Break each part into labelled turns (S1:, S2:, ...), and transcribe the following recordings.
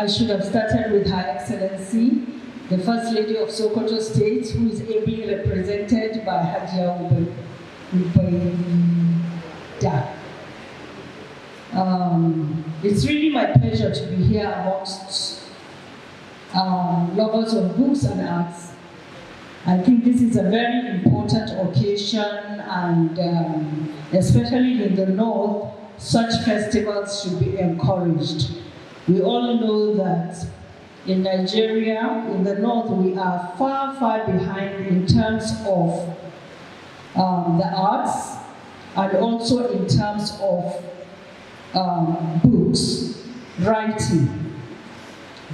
S1: I should have started with Her Excellency, the First Lady of Sokoto State, who is ably represented by Hadiza. It's really my pleasure to be here amongst lovers of books and arts. I think this is a very important occasion, and especially in the North, such festivals should be encouraged. We all know that in Nigeria, in the North, we are far, far behind in terms of the arts and also in terms of books, writing.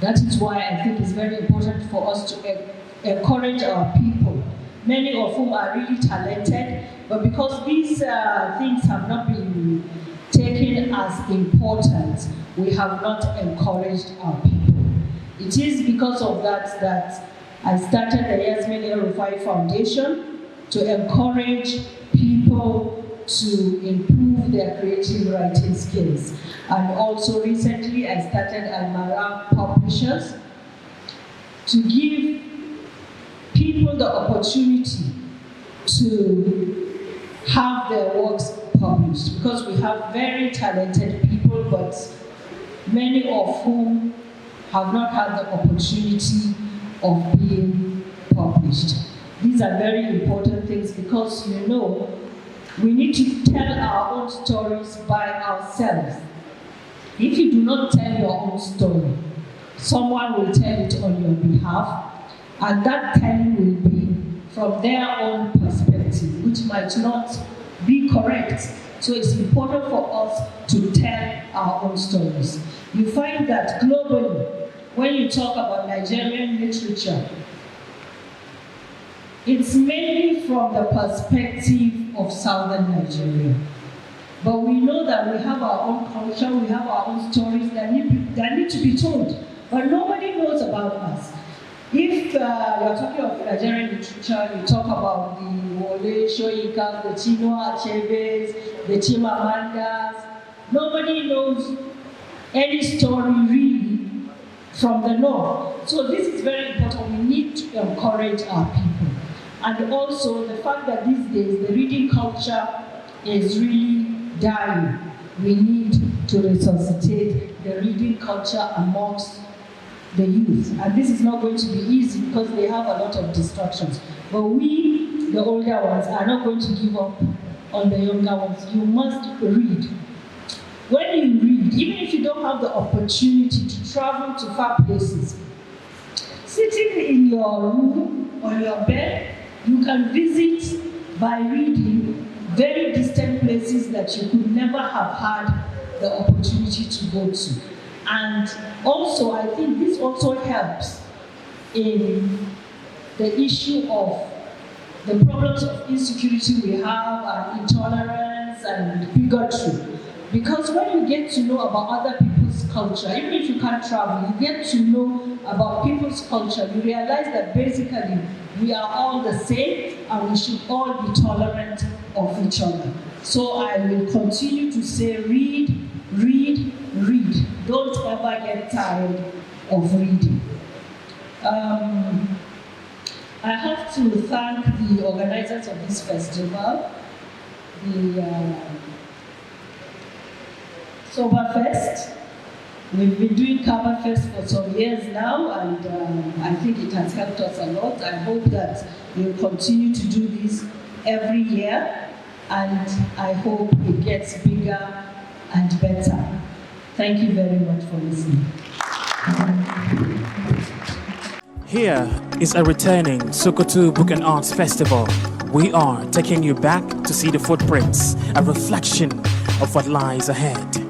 S1: That is why I think it's very important for us to encourage our people, many of whom are really talented, but because these things have not been taken as important, we have not encouraged our people. It is because of that that I started the El-Rufai Foundation to encourage people to improve their creative writing skills. And also recently I started Almara Publishes to give people the opportunity to have their works published, because we have very talented people, but many of whom have not had the opportunity of being published. These are very important things because, you know, we need to tell our own stories by ourselves. If you do not tell your own story, someone will tell it on your behalf, and that telling will be from their own perspective, which might not be correct. So it's important for us to tell our own stories. You find that globally, when you talk about Nigerian literature, it's mainly from the perspective of southern Nigeria. But we know that we have our own culture, we have our own stories that need to be told, but nobody knows about us. If you're talking of Nigerian literature, you talk about the Wole Soyinka, the Chinua Achebe's, the Chimamandas. Nobody knows any story really from the North. So this is very important. We need to encourage our people. And also the fact that these days the reading culture is really dying. We need to resuscitate the reading culture amongst the youth. And this is not going to be easy because they have a lot of distractions. But we, the older ones, are not going to give up on the younger ones. You must read. When you read, even if you don't have the opportunity to travel to far places, sitting in your room, on your bed, you can visit by reading very distant places that you could never have had the opportunity to go to. And also, I think this also helps in the issue of the problems of insecurity we have, and intolerance and bigotry. Because when you get to know about other people's culture, even if you can't travel, you get to know about people's culture, you realize that basically we are all the same and we should all be tolerant of each other. So I will continue to say read, read, read. Don't ever get tired of reading. I have to thank the organizers of this festival, the Soberfest. We've been doing Coverfest for some years now, and I think it has helped us a lot. I hope that we'll continue to do this every year, and I hope it gets bigger and better. Thank you very much for listening.
S2: Here is a returning Sokoto Book and Arts Festival. We are taking you back to see the footprints, a reflection of what lies ahead.